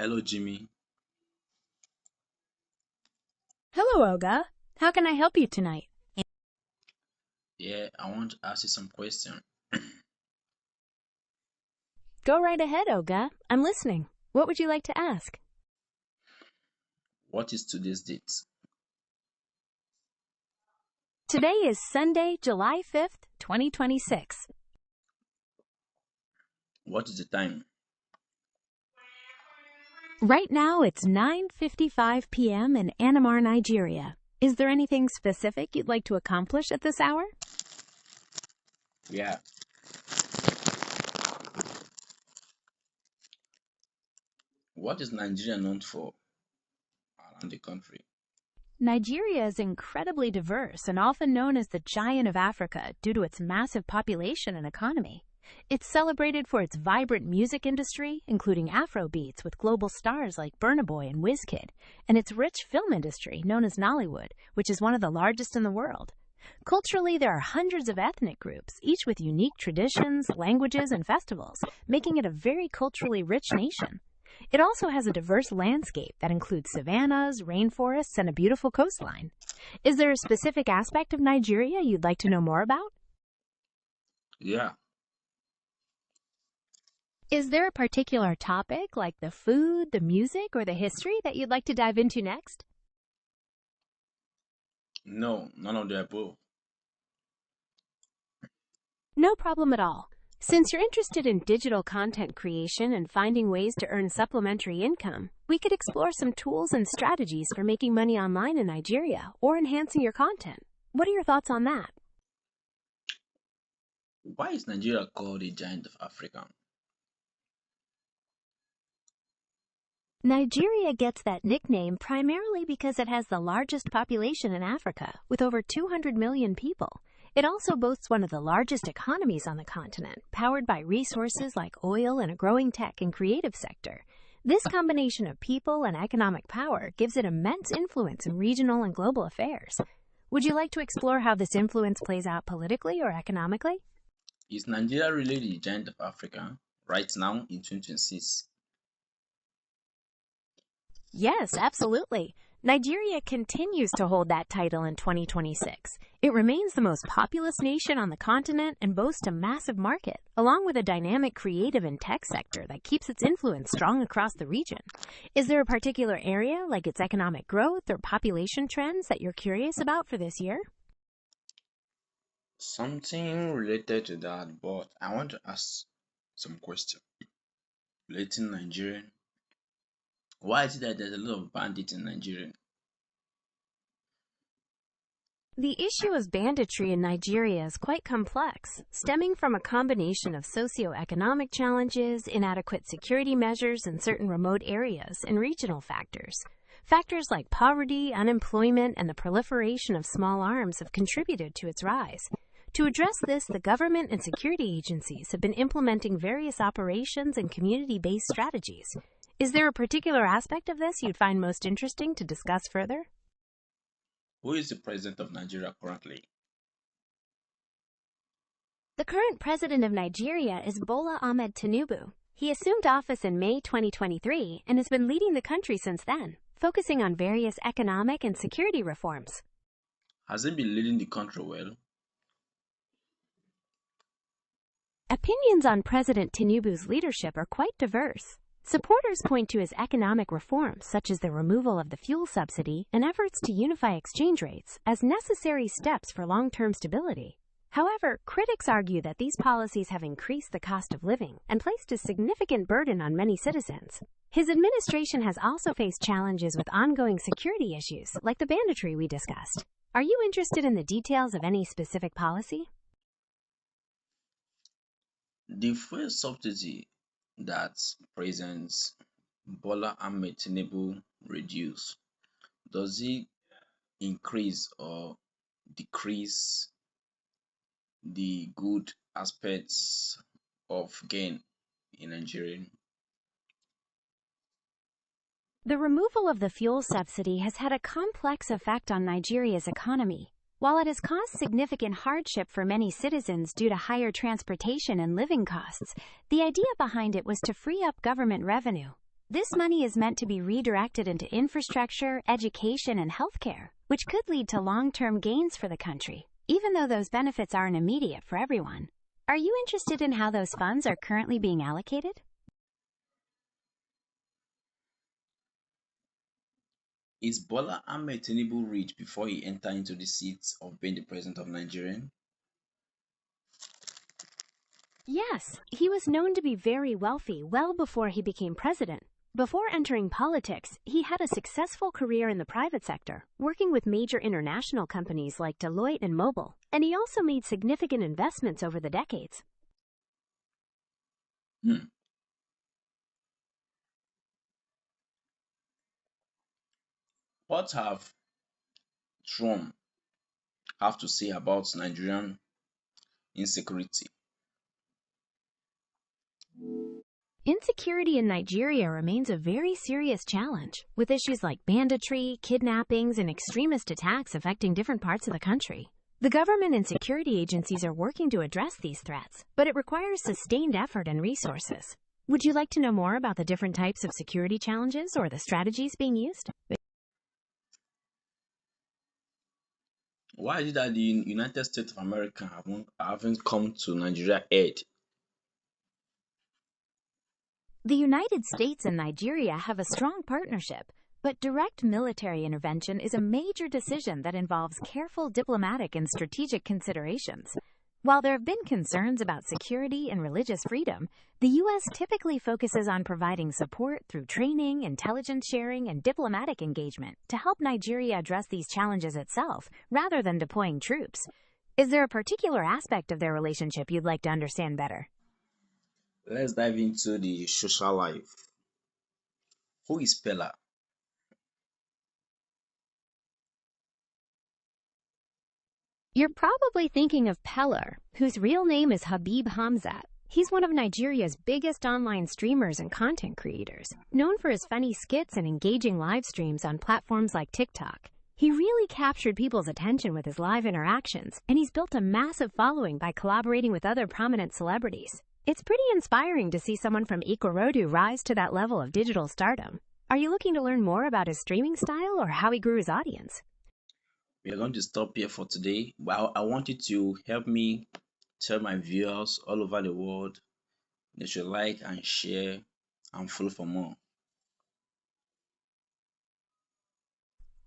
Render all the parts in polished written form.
Hello, Jimmy. Hello, Olga. How can I help you tonight? Yeah, I want to ask you some question. Go right ahead, Olga. I'm listening. What would you like to ask? What is today's date? Today is Sunday, July 5th, 2026. What is the time? Right now, it's 9:55 p.m. in Anamar, Nigeria. Is there anything specific you'd like to accomplish at this hour? Yeah. What is Nigeria known for around the country? Nigeria is incredibly diverse and often known as the Giant of Africa due to its massive population and economy. It's celebrated for its vibrant music industry, including Afrobeats with global stars like Burna Boy and Wizkid, and its rich film industry known as Nollywood, which is one of the largest in the world. Culturally, there are hundreds of ethnic groups, each with unique traditions, languages, and festivals, making it a very culturally rich nation. It also has a diverse landscape that includes savannas, rainforests, and a beautiful coastline. Is there a specific aspect of Nigeria you'd like to know more about? Yeah. Is there a particular topic, like the food, the music, or the history, that you'd like to dive into next? No, none of the above. No problem at all. Since you're interested in digital content creation and finding ways to earn supplementary income, we could explore some tools and strategies for making money online in Nigeria or enhancing your content. What are your thoughts on that? Why is Nigeria called the giant of Africa? Nigeria gets that nickname primarily because it has the largest population in Africa, with over 200 million people. It also boasts one of the largest economies on the continent, powered by resources like oil and a growing tech and creative sector. This combination of people and economic power gives it immense influence in regional and global affairs. Would you like to explore how this influence plays out politically or economically? Is Nigeria really the giant of Africa right now in 2026? Yes, absolutely. Nigeria continues to hold that title in 2026. It remains the most populous nation on the continent and boasts a massive market, along with a dynamic creative and tech sector that keeps its influence strong across the region. Is there a particular area, like its economic growth or population trends, that you're curious about for this year? Something related to that, but I want to ask some question relating Nigeria. Why is it that there's a lot of bandits in Nigeria? The issue of banditry in Nigeria is quite complex, stemming from a combination of socioeconomic challenges, inadequate security measures in certain remote areas, and regional factors. Factors like poverty, unemployment, and the proliferation of small arms have contributed to its rise. To address this, the government and security agencies have been implementing various operations and community-based strategies. Is there a particular aspect of this you'd find most interesting to discuss further? Who is the president of Nigeria currently? The current president of Nigeria is Bola Ahmed Tinubu. He assumed office in May 2023 and has been leading the country since then, focusing on various economic and security reforms. Has he been leading the country well? Opinions on President Tinubu's leadership are quite diverse. Supporters point to his economic reforms, such as the removal of the fuel subsidy and efforts to unify exchange rates, as necessary steps for long-term stability. However, critics argue that these policies have increased the cost of living and placed a significant burden on many citizens. His administration has also faced challenges with ongoing security issues, like the banditry we discussed. Are you interested in the details of any specific policy? The fuel subsidy that President Bola Ahmed Tinubu reduce, does it increase or decrease the good aspects of gain in Nigeria? The removal of the fuel subsidy has had a complex effect on Nigeria's economy. While it has caused significant hardship for many citizens due to higher transportation and living costs, the idea behind it was to free up government revenue. This money is meant to be redirected into infrastructure, education, and healthcare, which could lead to long-term gains for the country, even though those benefits aren't immediate for everyone. Are you interested in how those funds are currently being allocated? Is Bola Ahmed Tinubu rich before he entered into the seat of being the president of Nigeria? Yes, he was known to be very wealthy well before he became president. Before entering politics, he had a successful career in the private sector, working with major international companies like Deloitte and Mobil, and he also made significant investments over the decades. Hmm. What have Trump have to say about Nigerian insecurity? Insecurity in Nigeria remains a very serious challenge, with issues like banditry, kidnappings, and extremist attacks affecting different parts of the country. The government and security agencies are working to address these threats, but it requires sustained effort and resources. Would you like to know more about the different types of security challenges or the strategies being used? Why is it that the United States of America haven't come to Nigeria aid? The United States and Nigeria have a strong partnership, but direct military intervention is a major decision that involves careful diplomatic and strategic considerations. While there have been concerns about security and religious freedom, the U.S. typically focuses on providing support through training, intelligence sharing, and diplomatic engagement to help Nigeria address these challenges itself, rather than deploying troops. Is there a particular aspect of their relationship you'd like to understand better? Let's dive into the social life. Who is Pella? You're probably thinking of Peller, whose real name is Habib Hamzat. He's one of Nigeria's biggest online streamers and content creators, known for his funny skits and engaging live streams on platforms like TikTok. He really captured people's attention with his live interactions, and he's built a massive following by collaborating with other prominent celebrities. It's pretty inspiring to see someone from Ikorodu rise to that level of digital stardom. Are you looking to learn more about his streaming style or how he grew his audience? We are going to stop here for today, but I want you to help me tell my viewers all over the world they should like and share and follow for more.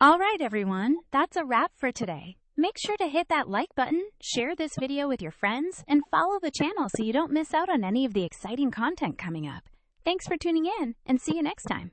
All right, everyone, that's a wrap for today. Make sure to hit that like button, share this video with your friends, and follow the channel so you don't miss out on any of the exciting content coming up. Thanks for tuning in, and see you next time.